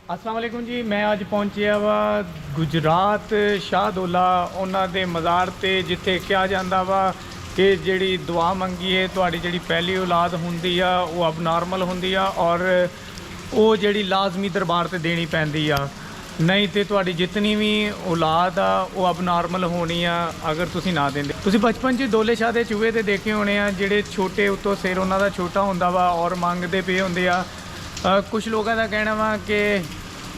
अस्सलाम वालेकुम जी। मैं अज पहुंचया वा गुजरात शाहदोला उन्हां दे मज़ार ते जिथे कहा जाता वा कि जिहड़ी दुआ मंगी है तुहाडी जिहड़ी पहली औलाद हुंदी आ वो अब नॉर्मल हुंदी आ और वो जिहड़ी लाजमी दरबार ते देनी पैंदी आ, नहीं तो तुहाडी जितनी भी औलाद आ वो अब नॉर्मल होनी आ अगर तुसी ना देंदे। तुसी बचपन च दोले शाह दे चूहे ते देखे होने आ जिहड़े छोटे उत्तों सिर उन्हां दा छोटा हुंदा वा और मंगदे पे हुंदे आ। कुछ लोगों का कहना वा कि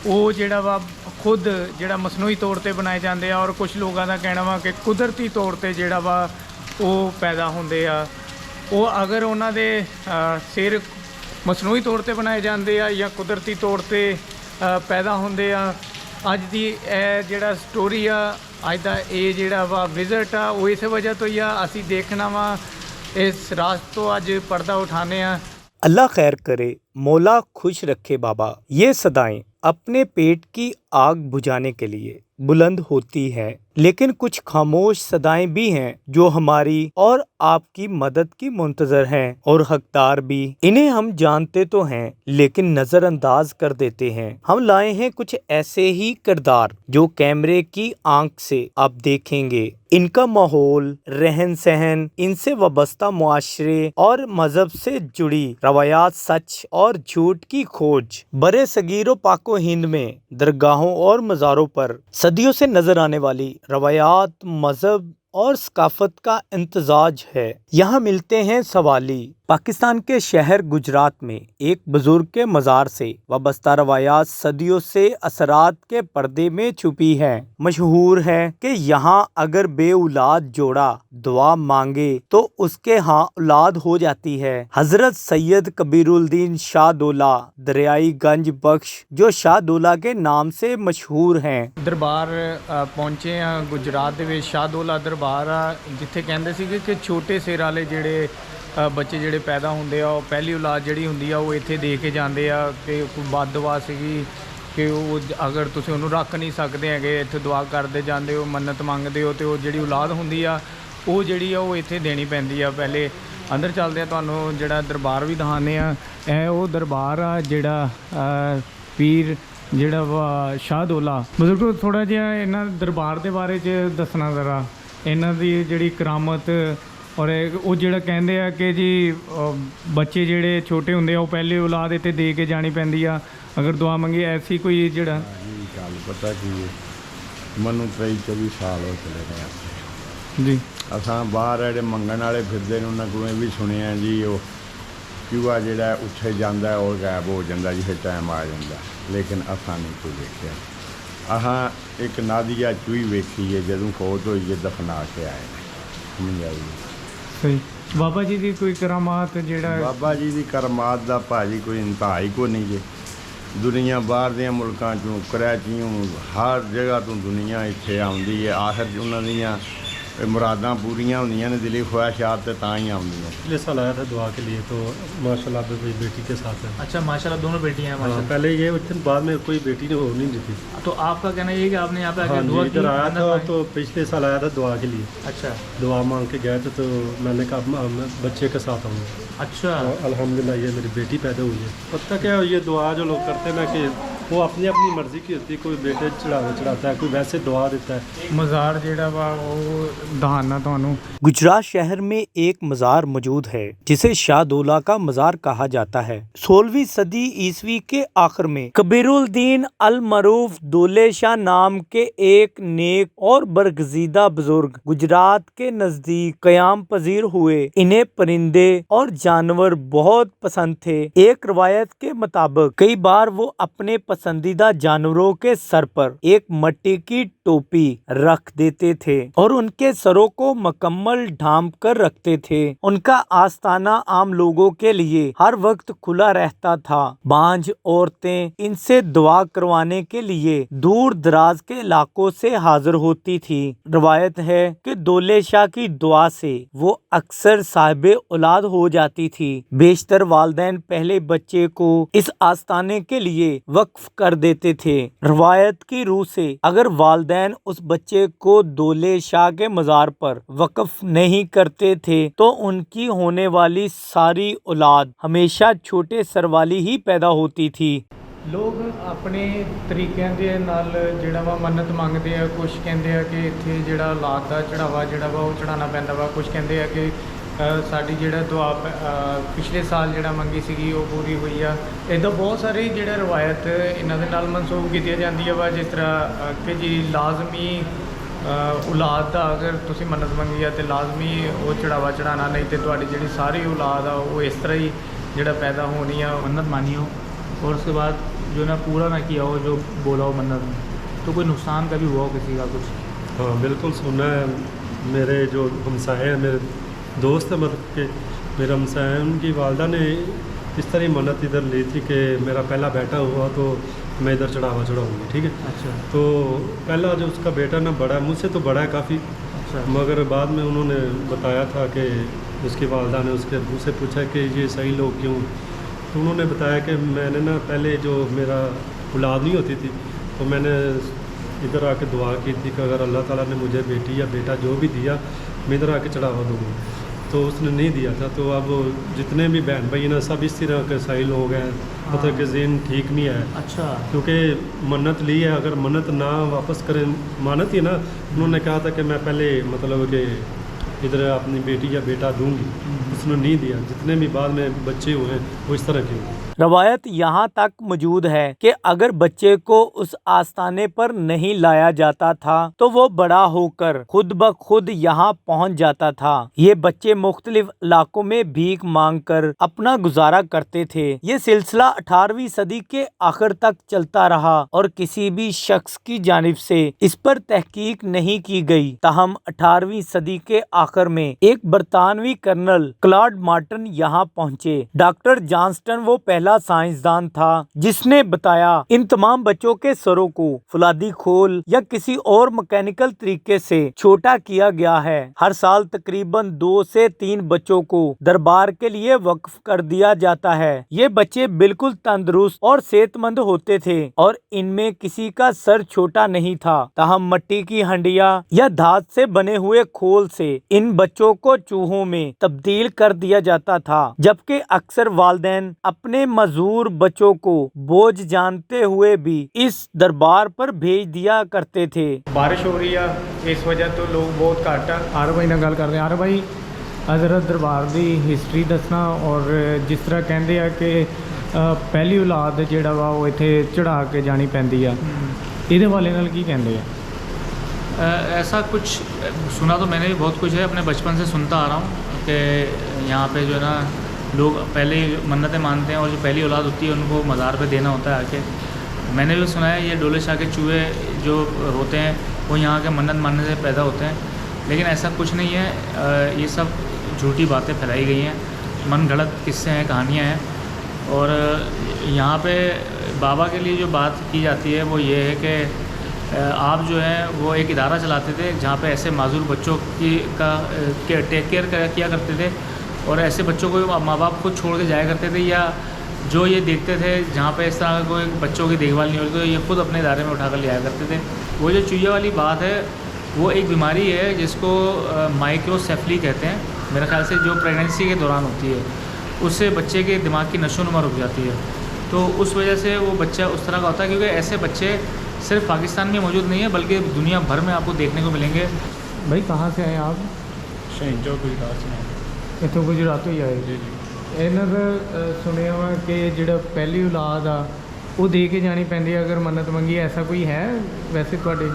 वो जिहड़ा वा खुद जिहड़ा मसनूई तौर पर बनाए जाते हैं और कुछ लोगों का कहना वा कि कुदरती तौर पर जिहड़ा वा वो पैदा होंदे आ। वो अगर उन्हां दे सिर मसनूई तौर पर बनाए जाते हैं या कुदरती तौर पर पैदा होंदे आ। अज दी जिहड़ा स्टोरी आ अज दा ये जिहड़ा वा विजिट आ वो इस वजह तो ही आ असी देखना वा इस रात तो अज पर्दा उठाने आ। अल्लाह खैर करे, मौला खुश रखे बाबा। ये सदाएं अपने पेट की आग बुझाने के लिए बुलंद होती है, लेकिन कुछ खामोश सदाएं भी हैं जो हमारी और आपकी मदद की मुंतजर हैं और हकदार भी। इन्हें हम जानते तो हैं लेकिन नजरअंदाज कर देते हैं। हम लाए हैं कुछ ऐसे ही किरदार जो कैमरे की आंख से आप देखेंगे। इनका माहौल, रहन सहन, इनसे वाबस्ता मुआशरे और मजहब से जुड़ी रवायात, सच और झूठ की खोज। बरे सगीरो पाको हिंद में दरगाहों और मज़ारों पर सदियों से नजर आने वाली रवायात, मजहब और सकाफत का इम्तजाज है। यहाँ मिलते हैं सवाली। पाकिस्तान के शहर गुजरात में एक बुजुर्ग के मज़ार से वाबस्ता रवायात सदियों से असरात के पर्दे में छुपी है। मशहूर है कि यहाँ अगर बे औलाद जोड़ा दुआ मांगे तो उसके यहाँ औलाद हो जाती है। हजरत सैयद कबीरुद्दीन शाहदोला दरियाई गंज बख्श जो शाहदोला के नाम से मशहूर हैं। दरबार पहुंचे हैं गुजरात दे विच शाहदोला दरबार आ जिथे कहंदे सीगे कि छोटे सिर वाले जिहड़े बच्चे जिहड़े पैदा होंदे आ पहली औलाद जिहड़ी हुंदी आ वो इत्थे दे के जांदे आ कि कोई बददुआ सीगी कि वो अगर तुसीं उहनूं रख नहीं सकदे हैगे इत्थे दुआ करदे जांदे हो मन्नत मंगदे हो तो जिहड़ी औलाद हुंदी आ वो जिहड़ी आ वो इत्थे देनी पैंदी आ। पहले अंदर चलदे आ तुहानूं जिहड़ा दरबार भी दिखाने आ। वो दरबार आ जिहड़ा पीर जिहड़ा वा शाहदोला। बजुर्गो थोड़ा जिहा इन्हां दरबार दे बारे च दसना जरा इन्हां दी जिहड़ी करामत और वो जिहड़ा कहंदे आ कि जी बच्चे जिहड़े छोटे हुंदे आ वो पहले औलाद इत्थे दे के जानी पैंदी आ अगर दुआ मंगी ऐसी कोई जिहड़ा गल पता की मनु 23-24 साल हो चले गए जी। असां बाहर ਜਿਹੜੇ ਮੰਗਣ ਵਾਲੇ ਫਿਰਦੇ ਨੇ ਉਹਨਾਂ ਕੋਲੋਂ ਵੀ ਸੁਣਿਆ ਜੀ ਉਹ ਚੂਹਾ ਜਿਹੜਾ ਉੱਥੇ ਜਾਂਦਾ ਉਹ ਗਾਇਬ ਹੋ ਜਾਂਦਾ ਜਿਵੇਂ ਟਾਈਮ ਆ ਜਾਂਦਾ, ਲੇਕਿਨ ਅਸਾਂ ਨਹੀਂ ਕੋਈ ਵੇਖਿਆ। ਅਸਾਂ ਇੱਕ ਨਾਦੀਆ ਚੂਹੀ ਵੇਖੀ ਹੈ ਜਦੋਂ ਫੌਤ ਹੋਈ ਹੈ ਦਫਨਾ ਕੇ ਆਏ ਸਮਝ ਆਈ। ਸਹੀ ਬਾਬਾ ਜੀ ਦੀ ਕੋਈ ਕਰਾਮਾਤ ਜਿਹੜਾ ਬਾਬਾ ਜੀ ਦੀ ਕਰਮਾਤ ਦਾ ਭਾਜੀ ਕੋਈ ਇੰਤਹਾ ਹੀ ਕੋਈ ਨਹੀਂ ਜੀ। ਦੁਨੀਆ ਬਾਹਰ ਦੀਆਂ ਮੁਲਕਾਂ ਚੋਂ ਕਰਾਚੀਓਂ ਹਰ ਜਗ੍ਹਾ ਤੋਂ ਦੁਨੀਆ ਇੱਥੇ ਆਉਂਦੀ ਹੈ। ਆਖਰ ਉਹਨਾਂ ਦੀਆਂ मुरादा पूरियां होंदियां ने, दिली ख्वाहिशात तो तां ही आउंदियां। पिछले साल आया था दुआ के लिए तो माशाल्लाह अब मेरी बेटी के साथ है। अच्छा माशाल्लाह दोनों बेटियां हैं माशाल्लाह। पहले ये उस दिन बाद में कोई बेटी ने हो नहीं थी। तो आपका कहना ये है कि आपने यहाँ पे आके हाँ दुआ जी, इधर आया था की? तो पिछले साल आया था दुआ के लिए। अच्छा दुआ मांग के गए थे तो मैंने कहा मैं बच्चे के साथ आऊँगा। अच्छा अल्हम्दुलिल्लाह ये मेरी बेटी पैदा हुई है। पता क्या ये दुआ जो लोग करते हैं ना कि वो अपनी अपनी मर्जी की होती है, कोई बेटे चढ़ाता है, कोई वैसे दुआ देता है। मज़ार जिहड़ा वा वो दहाना तुहानूं। गुजरात शहर में एक मज़ार मौजूद है जिसे शाहदोला का मज़ार कहा जाता है। 16वीं सदी ईस्वी के आखिर में कबीरुद्दीन अल मरूफ दोले शाह नाम के एक नेक और बरगजीदा बुजुर्ग गुजरात के नजदीक कयाम पजीर हुए। इन्हें परिंदे और जानवर बहुत पसंद थे। एक रवायत के मुताबिक कई बार वो अपने पसंदीदा जानवरों के सर पर एक मट्टी की टोपी रख देते थे और उनके सरों को मुकम्मल ढांप कर रखते थे। उनका आस्ताना आम लोगों के लिए हर वक्त खुला रहता था। बांझ औरतें इनसे दुआ करवाने के लिए दूर दराज के इलाकों से हाजिर होती थी। रवायत है कि दोले शाह की दुआ से वो अक्सर साहिबे औलाद हो जाती थी। बेशतर वालिदैन पहले बच्चे को इस आस्ताने के लिए वक्फ कर देते थे। रवायत की रूह से अगर वालिदैन उस बच्चे को दोले शाह के मज़ार पर वक्फ नहीं करते थे तो उनकी होने वाली सारी औलाद हमेशा छोटे सर वाली ही पैदा होती थी। ਲੋਕ ਆਪਣੇ ਤਰੀਕਿਆਂ ਦੇ ਨਾਲ ਜਿਹੜਾ ਵਾ ਮੰਨਤ ਮੰਗਦੇ ਆ। ਕੁਝ ਕਹਿੰਦੇ ਆ ਕਿ ਇੱਥੇ ਜਿਹੜਾ ਔਲਾਦ ਦਾ ਚੜਾਵਾ ਜਿਹੜਾ ਵਾ ਉਹ ਚੜਾਉਣਾ ਪੈਂਦਾ ਵਾ। ਕੁਝ ਕਹਿੰਦੇ ਆ ਕਿ ਸਾਡੀ ਜਿਹੜਾ ਦੁਆ ਪਿਛਲੇ ਸਾਲ ਜਿਹੜਾ ਮੰਗੀ ਸੀਗੀ ਉਹ ਪੂਰੀ ਹੋਈ ਆ। ਇੱਦਾਂ ਬਹੁਤ ਸਾਰੇ ਜਿਹੜਾ ਰਵਾਇਤ ਇਹਨਾਂ ਦੇ ਨਾਲ ਮਨਸੂਬ ਕੀਤੀ ਜਾਂਦੀ ਵਾ, ਜਿਸ ਤਰ੍ਹਾਂ ਕਿ ਜੀ ਲਾਜ਼ਮੀ ਔਲਾਦ ਦਾ ਅਗਰ ਤੁਸੀਂ ਮੰਨਤ ਮੰਗੀ ਆ ਤੇ ਲਾਜ਼ਮੀ ਉਹ ਚੜਾਵਾ ਚੜਾਉਣਾ, ਨਹੀਂ ਤੇ ਤੁਹਾਡੀ ਜਿਹੜੀ ਸਾਰੀ ਔਲਾਦ ਆ ਉਹ ਇਸ ਤਰ੍ਹਾਂ ਹੀ ਜਿਹੜਾ पैदा होनी है। मन्नत मानी हो और उसके बाद जो ना पूरा ना किया हो जो बोला हो मन्नत में, तो कोई नुकसान का भी हुआ हो किसी का कुछ? हाँ बिल्कुल सुना है। मेरे जो हमसाए हैं, मेरे दोस्त हैं, मतलब कि मेरे हमसाए हैं, उनकी वालदा ने इस तरह मन्नत इधर ली थी कि मेरा पहला बेटा हुआ तो मैं इधर चढ़ावा चढ़ाऊँगी, ठीक है। अच्छा। तो पहला जो उसका बेटा ना बड़ा है, मुझसे तो बड़ा है काफ़ी, अच्छा। मगर बाद में उन्होंने बताया था कि उसकी वालदा ने उसके अब्बू से पूछा कि ये सही लोग क्यों, तो उन्होंने बताया कि मैंने ना पहले जो मेरा औलाद नहीं होती थी तो मैंने इधर आके दुआ की थी कि अगर अल्लाह ताला ने मुझे बेटी या बेटा जो भी दिया मैं इधर आके चढ़ावा दूँगा, तो उसने नहीं दिया था। तो अब जितने भी बहन भाई ना सब इस तरह के सही लोग हैं, मतलब कि ज़हन ठीक नहीं है। अच्छा। क्योंकि मन्नत ली है, अगर मन्नत ना वापस करें, मानत ही ना, उन्होंने कहा था कि मैं पहले मतलब कि इधर अपनी बेटी या बेटा दूंगी, उसने नहीं दिया। जितने भी बाद में बच्चे हुए हैं वो इस तरह के हुए। रवायत यहाँ तक मौजूद है कि अगर बच्चे को उस आस्थाने पर नहीं लाया जाता था तो वो बड़ा होकर खुद ब खुद यहाँ पहुँच जाता था। ये बच्चे मुख्तलिफ इलाकों में भीख मांग कर अपना गुजारा करते थे। ये सिलसिला 18वीं सदी के आखिर तक चलता रहा और किसी भी शख्स की जानिब से इस पर तहकीक नहीं की गई। ताहम 18वीं सदी के आखिर में एक बरतानवी कर्नल क्लॉड मार्टन यहाँ पहुँचे। डॉक्टर जॉनस्टन वो पहला साइंसदान था जिसने बताया इन तमाम बच्चों के सरों को फुलादी खोल या किसी और मैकेनिकल तरीके से छोटा किया गया है। हर साल तकरीबन 2 से 3 बच्चों को दरबार के लिए वक्फ कर दिया जाता है। ये बच्चे बिल्कुल तंदुरुस्त और सेहतमंद होते थे और इनमें किसी का सर छोटा नहीं था। ताहम मट्टी की हंडिया या धात से बने हुए खोल से इन बच्चों को चूहों में तब्दील कर दिया जाता था, जबकि अक्सर वालिदैन अपने मजूर बच्चों को बोझ जानते हुए भी इस दरबार पर भेज दिया करते थे। बारिश हो रही है, इस वजह तो लोग बहुत घट आर भाई नाल गल करते हैं। आर भाई हज़रत दरबार की हिस्टरी दसना और जिस तरह कहते हैं कि पहली औलाद जिहड़ा वा वो इत्थे चढ़ा के जानी पैंदी आ, इहदे वाले नाल की कहते हैं? ऐसा कुछ सुना तो मैंने भी बहुत कुछ है, अपने बचपन से सुनता आ रहा हूँ कि यहाँ पे जो है ना लोग पहले मन्नतें मानते हैं और जो पहली औलाद होती है उनको मज़ार पे देना होता है आके। मैंने भी सुना है ये डोले शाह के चूहे जो होते हैं वो यहाँ के मन्नत मानने से पैदा होते हैं, लेकिन ऐसा कुछ नहीं है। ये सब झूठी बातें फैलाई गई हैं, मन गढ़ंत किस्से हैं, कहानियाँ हैं। और यहाँ पे बाबा के लिए जो बात की जाती है वो ये है कि आप जो है वो एक इदारा चलाते थे जहाँ पे ऐसे माजूर बच्चों की टेक केयर किया करते थे और ऐसे बच्चों को माँ बाप खुद छोड़ के जाया करते थे, या जो ये देखते थे जहाँ पे इस तरह कोई बच्चों की देखभाल नहीं होती तो ये खुद अपने इदारे में उठा कर ले आया करते थे। वो जो चूहे वाली बात है वो एक बीमारी है जिसको माइक्रोसेफली कहते हैं, मेरे ख्याल से जो प्रेगनेंसी के दौरान होती है उससे बच्चे के दिमाग की नशोनुमा रुक जाती है। तो उस वजह से वो बच्चा उस तरह का होता है, क्योंकि ऐसे बच्चे सिर्फ पाकिस्तान में मौजूद नहीं है बल्कि दुनिया भर में आपको देखने को मिलेंगे। भाई कहाँ से आए आप? जो गुजरात से इतों गुजरात ही आए जी। इन्हों का सुनिया वा कि जो पहली औलाद आ वो दे के जानी पैंदी है अगर मन्नत मंगी, ऐसा कोई है वैसे थोड़े?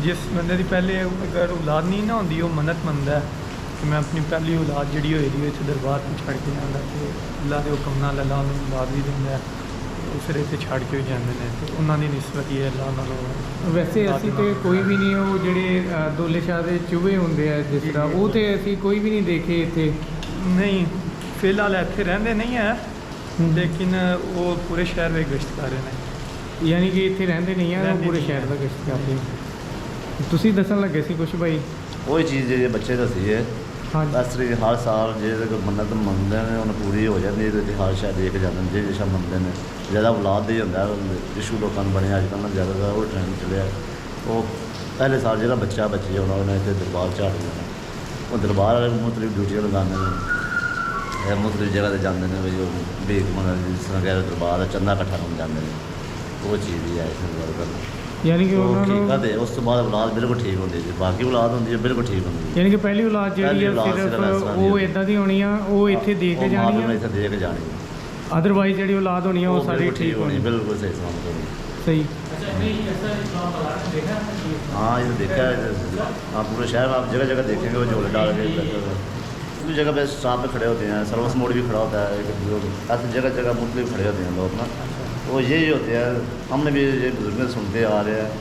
जिस बंदे की पहले अगर औलाद नहीं ना होंगी वो मन्नत मंगता है कि मैं अपनी पहली औलाद जी हुई दी इतने दरबार में छड़ के जाता कि अल्लाह के हुक्म नाल अल्लाह उन्होंने औलाद भी देंगे, उस रेते छड़ के जाते हैं तो उन्होंने निस्बत ही है अल्लाह नालों। वैसे असी तो कोई भी नहीं वो जेडे दोले शाह के चूहे होंगे है जिस तरह वो तो असी कोई भी नहीं देखे इतने। नहीं फिलहाल इतने रहते नहीं है, लेकिन वो पूरे शहर में गश्त कर रहे हैं। यानी कि इतने रहते नहीं है, वो पूरे शहर का गश्त करते हैं। तुसी दसन लगे सी कुछ भाई? वही चीज़ जो बच्चे दसी है हाँ असरी हर साल जो मन्नत मंगते हैं उन्हें पूरी हो जाती है तो हर शायद देख जाते हैं जो शायद मंगते हैं ज़्यादा औलाद ही होंगे इशू लोगों को बने अजकल ना ज़्यादा वो ट्रेंड चलिया। वो पहले साल जो बच्चा बच्ची उन्होंने इतने दरबार झाड़ देना, वो दरबार वाले मुख्तलिफ ड्यूटियाँ लगाते हैं, मुख्तलिफ जगह पर जाते हैं भाई भीख मंगने जिस तरह कह दरबार चंदा कट्ठा करने जाते हैं ਉਹ ਚੀਜ਼ ਦੀ ਆਏ ਫਿਰ ਗੱਲ ਕਰਨਾ ਯਾਨੀ ਕਿ ਉਹ ਉਹਨਾਂ ਹਕੀਕਤ ਨੂੰ ਹੈ। ਉਸ ਤੋਂ ਬਾਅਦ ਔਲਾਦ ਬਿਲਕੁਲ ਠੀਕ ਹੁੰਦੀ ਜੀ, ਬਾਕੀ ਔਲਾਦ ਹੁੰਦੀ ਹੈ ਬਿਲਕੁਲ ਠੀਕ ਹੁੰਦੀ ਹੈ। ਯਾਨੀ ਕਿ ਪਹਿਲੀ ਔਲਾਦ ਜਿਹੜੀ ਪਹਿਲੀ ਆ ਔਲਾਦ ਸਿਰਫ ਸਿਰਫ ਇਸ ਤਰ੍ਹਾਂ ਦੀ ਉਹ ਹੁੰਦੀ। ਇਦਾਂ ਦੀ ਹੋਣੀ ਆ, ਉਹ ਇੱਥੇ ਦੇ ਕੇ ਉਹ ਮਾਂ ਜਾਣੀ ਪਿਓ ਨੇ ਆ, ਇੱਥੇ ਦੇ ਕੇ ਜਾਣੀ ਹੈ। ਅਦਰਵਾਈਜ਼ ਜਿਹੜੀ ਔਲਾਦ ਹੋਣੀ ਆ ਉਹ ਸਾਰੀ ਬਿਲਕੁਲ ਠੀਕ ਹੋਣੀ। ਬਿਲਕੁਲ ਸਹੀ ਸਲਾਮਤ ਹੋਣੀ। ਸਹੀ। हाँ ये तो देखा है, आप पूरे शहर में आप जगह जगह देखेंगे वो झोले डाल के दूसरी जगह पे स्टाफ पे खड़े होते हैं, सर्विस मोड भी खड़ा होता है, ऐसे जगह जगह मुख्तलिफ खड़े होते हैं लोग ना। वो यही होते हैं, हमने भी ये बुजुर्ग सुनते आ रहे हैं,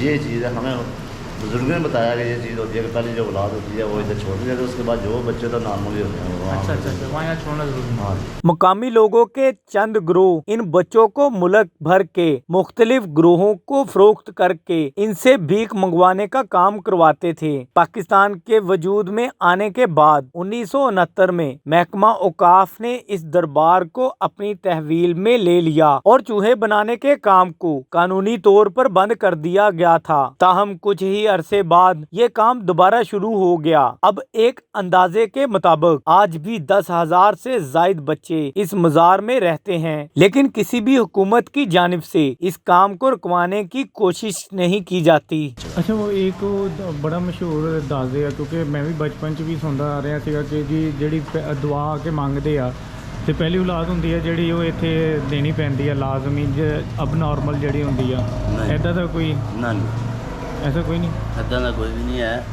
ये चीज़ है। हमें बुजुर्गों ने बताया कि ये चीज़ होती है कि पहले जो औलाद होती है वो इधर छोड़ दी जाती है, उसके बाद जो बच्चे तो नॉर्मली होते हैं वो अच्छा अच्छा अच्छा, वहाँ यहाँ छोड़ना जरूरी है। हाँ। मुकामी लोगों के चंद ग्रोह इन बच्चों को मुल्क भर के मुख्तलिफ ग्रोहों को फरोख्त करके इनसे भीख मंगवाने का काम करवाते थे। पाकिस्तान के वजूद में आने के बाद 1969 में महकमा औकाफ ने इस दरबार को अपनी तहवील में ले लिया और चूहे बनाने के काम को कानूनी तौर पर बंद कर दिया गया था। ताहम कुछ ही अरसे बाद ये काम दोबारा शुरू हो गया। अब एक अंदाजे के मुताबिक आज भी 10,000 से जायद बच्चे इस मजार में रहते हैं, लेकिन किसी भी हुकूमत की जानिब से इस काम को रुकवाने की कोशिश नहीं की जाती। ਅੱਛਾ ਉਹ ਇੱਕ ਉਹ ਬੜਾ ਮਸ਼ਹੂਰ ਦੱਸਦੇ ਆ, ਕਿਉਂਕਿ ਮੈਂ ਵੀ ਬਚਪਨ 'ਚ ਵੀ ਸੁਣਦਾ ਆ ਰਿਹਾ ਸੀਗਾ ਕਿ ਜੀ ਜਿਹੜੀ ਦੁਆ ਆ ਕੇ ਮੰਗਦੇ ਆ ਤੇ ਪਹਿਲੀ ਔਲਾਦ ਹੁੰਦੀ ਆ ਜਿਹੜੀ ਉਹ ਇੱਥੇ ਦੇਣੀ ਪੈਂਦੀ ਆ ਲਾਜ਼ਮੀ, ਅਬ ਨਾਰਮਲ ਜਿਹੜੀ ਹੁੰਦੀ ਆ। ਇੱਦਾਂ ਦਾ ਕੋਈ ਨਾ ਐਸਾ ਕੋਈ ਨਹੀਂ? ਇੱਦਾਂ ਦਾ ਕੋਈ ਵੀ ਨਹੀਂ ਹੈ।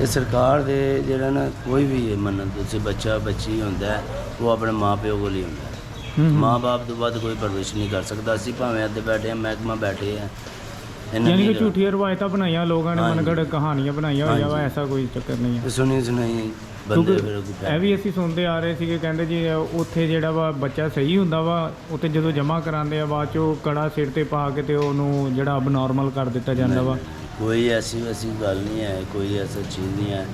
ਇਹ ਸਰਕਾਰ ਦੇ ਜਿਹੜਾ ਨਾ ਕੋਈ ਵੀ ਮੰਨਤ ਤੁਸੀਂ ਬੱਚਾ ਬੱਚੀ ਹੁੰਦਾ ਹੈ, ਉਹ ਆਪਣੇ ਮਾਂ ਪਿਓ ਕੋਲ ਹੀ ਹੁੰਦਾ ਹੈ। ਮਾਂ ਬਾਪ ਤੋਂ ਬਾਅਦ ਕੋਈ ਪਰਵਰਿਸ਼ ਨਹੀਂ ਕਰ ਸਕਦਾ। ਅਸੀਂ ਭਾਵੇਂ ਇੱਥੇ ਬੈਠੇ ਹਾਂ, ਮਹਿਕਮਾ ਬੈਠੇ ਆ, ਯਾਨੀ ਕਿ ਝੂਠੀਆਂ ਰਵਾਇਤਾਂ ਬਣਾਈਆਂ ਲੋਕਾਂ ਨੇ, ਮਨਗੜ ਕਹਾਣੀਆਂ ਬਣਾਈਆਂ ਹੋਈਆਂ ਵਾ, ਐਸਾ ਕੋਈ ਚੱਕਰ ਨਹੀਂ ਹੈ। ਸੁਣੀ ਸੁਣਾਈ ਬੰਦੇ ਫਿਰ ਇਹ ਵੀ ਅਸੀਂ ਸੁਣਦੇ ਆ ਰਹੇ ਸੀਗੇ, ਕਹਿੰਦੇ ਜੀ ਉੱਥੇ ਜਿਹੜਾ ਵਾ ਬੱਚਾ ਸਹੀ ਹੁੰਦਾ ਵਾ, ਉੱਥੇ ਜਦੋਂ ਜਮ੍ਹਾਂ ਕਰਾਉਂਦੇ ਆ ਬਾਅਦ 'ਚੋਂ ਕੜਾ ਸਿਰ 'ਤੇ ਪਾ ਕੇ ਤੇ ਉਹਨੂੰ ਜਿਹੜਾ ਅਬ ਨਾਰਮਲ ਕਰ ਦਿੱਤਾ ਜਾਂਦਾ ਵਾ। ਕੋਈ ਐਸੀ ਵੈਸੀ ਗੱਲ ਨਹੀਂ ਹੈ, ਕੋਈ ਐਸਾ ਚੀਜ਼ ਨਹੀਂ ਹੈ।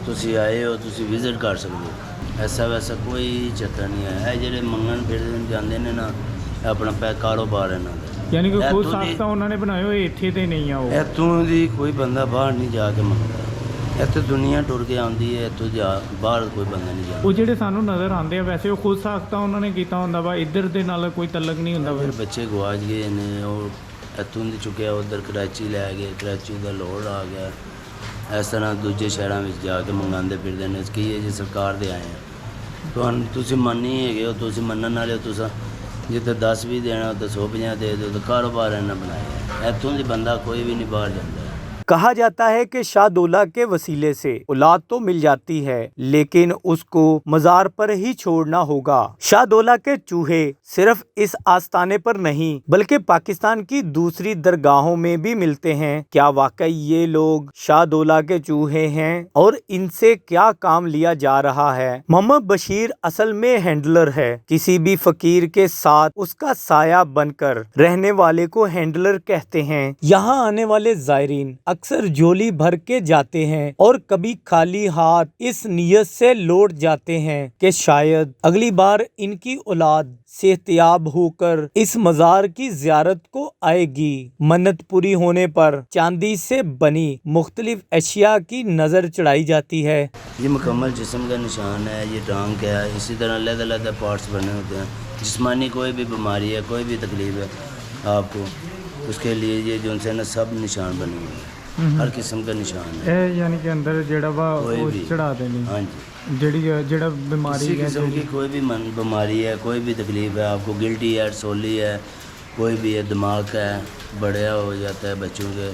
ਤੁਸੀਂ ਆਏ ਹੋ, ਤੁਸੀਂ ਵਿਜ਼ਿਟ ਕਰ ਸਕਦੇ ਹੋ, ਐਸਾ ਵੈਸਾ ਕੋਈ ਚੱਕਰ ਨਹੀਂ ਹੈ। ਇਹ ਜਿਹੜੇ ਮੰਗਣ ਫਿਰ ਜਾਂਦੇ ਨੇ ਨਾ, ਇਹ ਆਪਣਾ ਕਾਰੋਬਾਰ ਇਹਨਾਂ ਦਾ। ਯਾਨੀ ਕਿ ਖੁਦ ਸਾਖਤਾ ਉਹਨਾਂ ਨੇ ਬਣਾਏ ਹੋਏ, ਇੱਥੇ ਤੇ ਨਹੀਂ ਆ ਉਹ। ਇੱਥੋਂ ਦੀ ਕੋਈ ਬੰਦਾ ਬਾਹਰ ਨਹੀਂ ਜਾ ਕੇ ਮੰਗਦਾ। ਇੱਥੇ ਦੁਨੀਆ ਟੁਰ ਕੇ ਆਉਂਦੀ ਹੈ, ਇੱਥੋਂ ਬਾਹਰ ਕੋਈ ਬੰਦਾ ਨਹੀਂ ਜਾਂਦਾ। ਉਹ ਜਿਹੜੇ ਸਾਨੂੰ ਨਜ਼ਰ ਆਉਂਦੇ ਆ ਵੈਸੇ ਉਹ ਖੁਦ ਸਾਖਤਾ ਉਹਨਾਂ ਨੇ ਕੀਤਾ ਹੁੰਦਾ ਵਾ, ਇੱਧਰ ਦੇ ਨਾਲ ਕੋਈ ਤਲਕ ਨਹੀਂ ਹੁੰਦਾ। ਫਿਰ ਬੱਚੇ ਗਵਾਚ ਗਏ ਨੇ, ਉਹ ਇੱਥੋਂ ਦੀ ਚੁੱਕਿਆ ਉੱਧਰ ਕਰਾਚੀ ਲੈ ਗਏ, ਕਰਾਚੀ ਦਾ ਲਾਹੌਰ ਆ ਗਿਆ। ਇਸ ਤਰ੍ਹਾਂ ਦੂਜੇ ਸ਼ਹਿਰਾਂ ਵਿੱਚ ਜਾ ਕੇ ਮੰਗਾਉਂਦੇ ਫਿਰਦੇ ਨੇ। ਕੀ ਹੈ ਜੀ, ਸਰਕਾਰ ਦੇ ਆਏ ਆ, ਤੁਹਾਨੂੰ ਤੁਸੀਂ ਮੰਨੀ ਹੈਗੇ ਹੋ, ਤੁਸੀਂ ਮੰਨਣ ਵਾਲੇ ਹੋ। ਤੁਸੀਂ ਜਿੱਥੇ 10 ਵੀ ਦੇਣਾ ਉੱਥੇ 150 ਦੇ ਦਿਓ, ਤਾਂ ਕਾਰੋਬਾਰ ਇਹਨਾਂ ਬਣਾਇਆ। ਇੱਥੋਂ ਦੀ ਬੰਦਾ ਕੋਈ ਵੀ ਨਹੀਂ ਬਾਹਰ ਜਾਂਦਾ। कहा जाता है कि शाहदौला के वसीले से औलाद तो मिल जाती है, लेकिन उसको मजार पर ही छोड़ना होगा। शाहदौला के चूहे सिर्फ इस आस्ताने पर नहीं बल्कि पाकिस्तान की दूसरी दरगाहों में भी मिलते हैं। क्या वाकई ये लोग शाहदौला के चूहे हैं और इनसे क्या काम लिया जा रहा है? मोहम्मद बशीर असल में हैंडलर है। किसी भी फकीर के साथ उसका साया बनकर रहने वाले को हैंडलर कहते हैं। यहाँ आने वाले जायरीन अक्सर झोली भर के जाते हैं और कभी खाली हाथ इस नियत से लौट जाते हैं कि शायद अगली बार इनकी औलाद सेहतियाब होकर इस मजार की ज़ियारत को आएगी। मन्नत पूरी होने पर चांदी से बनी मुख्तलिफ अशिया की नज़र चढ़ाई जाती है। ये मुकम्मल जिस्म का निशान है, ये टांग है, इसी तरह अलग-अलग पार्ट्स बने होते हैं। जिस्मानी कोई भी बीमारी है, कोई भी तकलीफ है आपको, उसके लिए ये जो उनसे ना सब निशान बने हुए हैं, हर किस्म का निशान है। यानी कि अंदर जेड़ा वा वो चढ़ाते नहीं। हाँ जी, जेड़ा बीमारी किसी है, किस्म की कोई भी बीमारी है, कोई भी तकलीफ है आपको, गिल्टी है, सोली है, कोई भी है, दिमाग का है, बड़ा हो जाता है बच्चों के,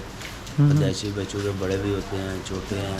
पैदाइशी बच्चों के बड़े भी होते हैं, छोटे हैं,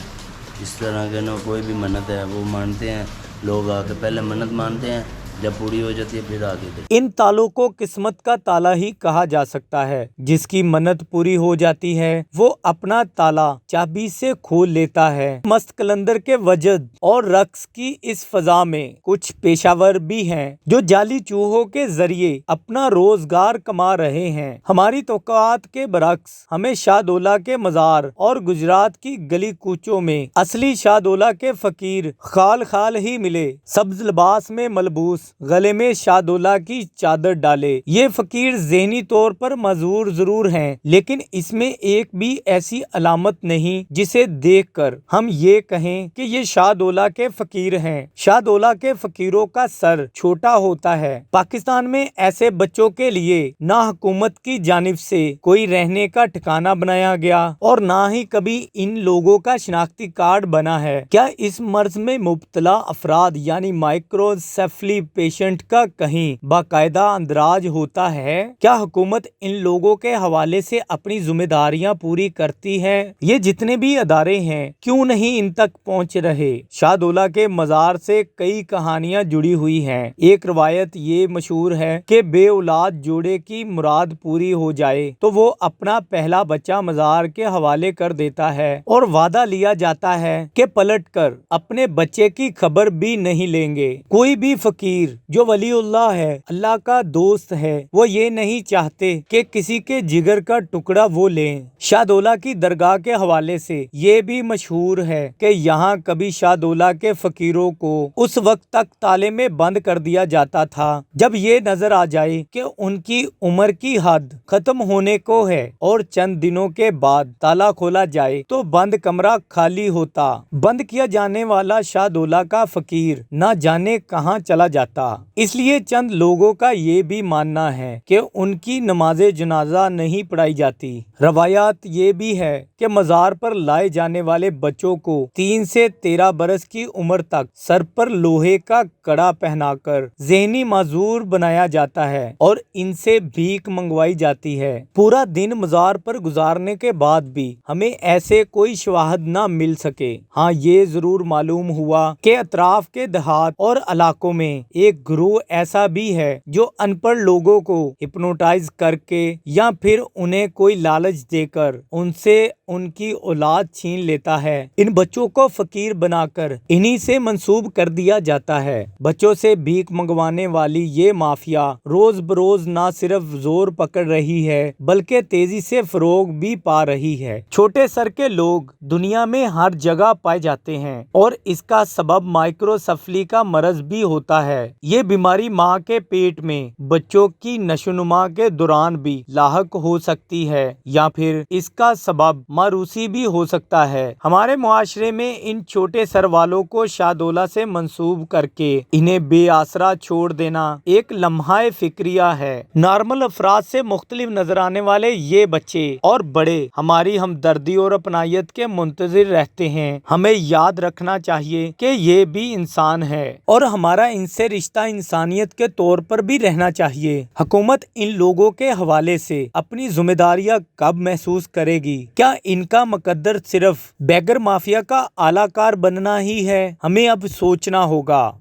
इस तरह के ना कोई भी मन्नत है वो मानते हैं लोग आके। पहले मन्नत मानते हैं, जब पूरी हो जाती है फिर आगे। इन तालों को किस्मत का ताला ही कहा जा सकता है। जिसकी मन्नत पूरी हो जाती है वो अपना ताला चाबी से खोल लेता है। मस्त कलंदर के वजद और रक्स की इस फजा में कुछ पेशावर भी हैं जो जाली चूहों के जरिए अपना रोजगार कमा रहे हैं। हमारी तौक़ात के बरक्स हमें शाहदौला के मज़ार और गुजरात की गली कूचों में असली शाहदौला के फकीर खाल खाल ही मिले, सब्ज लिबास में मलबूस, गले में शाहदौला की चादर डाले। ये फकीर ज़हनी तौर पर मजबूर जरूर हैं, लेकिन इसमें एक भी ऐसी अलामत नहीं जिसे देखकर हम ये कहें कि ये शाहदौला के फकीर हैं। शाहदौला के फकीरों का सर छोटा होता है। पाकिस्तान में ऐसे बच्चों के लिए ना हुकूमत की जानिब से कोई रहने का ठिकाना बनाया गया और ना ही कभी इन लोगों का शिनाख्ती कार्ड बना है। क्या इस मर्ज में मुब्तला अफराद यानी माइक्रोसेफली पेशेंट का कहीं बाकायदा अंदराज होता है? क्या हुकूमत इन लोगों के हवाले से अपनी जिम्मेदारियां पूरी करती है? ये जितने भी अदारे हैं क्यों नहीं इन तक पहुंच रहे? शाहदौला के मज़ार से कई कहानियां जुड़ी हुई हैं। एक रवायत ये मशहूर है कि बे औलाद जोड़े की मुराद पूरी हो जाए तो वो अपना पहला बच्चा मज़ार के हवाले कर देता है और वादा लिया जाता है कि पलटकर अपने बच्चे की खबर भी नहीं लेंगे। कोई भी फकीर जो वलीउल्लाह है, अल्लाह का दोस्त है, वो ये नहीं चाहते कि किसी के जिगर का टुकड़ा वो लें। शाहदौला की दरगाह के हवाले से ये भी मशहूर है कि यहाँ कभी शाहदौला के फकीरों को उस वक्त तक ताले में बंद कर दिया जाता था जब ये नजर आ जाए कि उनकी उम्र की हद खत्म होने को है और चंद दिनों के बाद ताला खोला जाए तो बंद कमरा खाली होता। बंद किया जाने वाला शाहदौला का फकीर ना जाने कहाँ चला जाता। इसलिए चंद लोगों का ये भी मानना है कि उनकी नमाज़े जनाजा नहीं पढ़ाई जाती। रवायात ये भी है कि मज़ार पर लाए जाने वाले बच्चों को 3 से 13 बरस की उम्र तक सर पर लोहे का कड़ा पहनाकर ज़हनी माजूर बनाया जाता है और इनसे भीख मंगवाई जाती है। पूरा दिन मज़ार पर गुजारने के बाद भी हमें ऐसे कोई शवाहद ना मिल सके। हाँ, ये जरूर मालूम हुआ कि अतराफ के देहात और इलाकों में एक ग्रोह ऐसा भी है जो अनपढ़ लोगों को हिप्नोटाइज करके या फिर उन्हें कोई लालच देकर उनसे उनकी औलाद छीन लेता है। इन बच्चों को फकीर बनाकर इन्हीं से मंसूब कर दिया जाता है। बच्चों से भीख मंगवाने वाली ये माफिया रोज बरोज ना सिर्फ जोर पकड़ रही है बल्कि तेजी से फरोग भी पा रही है। छोटे सर के लोग दुनिया में हर जगह पाए जाते हैं और इसका सबब माइक्रोसेफली का मरज भी होता है। ये बीमारी माँ के पेट में बच्चों की नशोनुमा के दौरान भी लाहक हो सकती है या फिर इसका सबब मारूसी भी हो सकता है। हमारे मुआशरे में इन छोटे सर वालों को शाहदौला से मंसूब करके इन्हें बेआसरा छोड़ देना एक लम्हा फिक्रिया है। नॉर्मल अफराद से मुख्तलिफ नजर आने वाले ये बच्चे और बड़े हमारी हमदर्दी और अपनायत के मुंतजिर रहते हैं। हमें याद रखना चाहिए कि ये भी इंसान है और हमारा इनसे रिश्ता इंसानियत के तौर पर भी रहना चाहिए। हुकूमत इन लोगों के हवाले से अपनी जिम्मेदारियां कब महसूस करेगी? क्या इनका मुकद्दर सिर्फ बैगर माफिया का आलाकार बनना ही है? हमें अब सोचना होगा।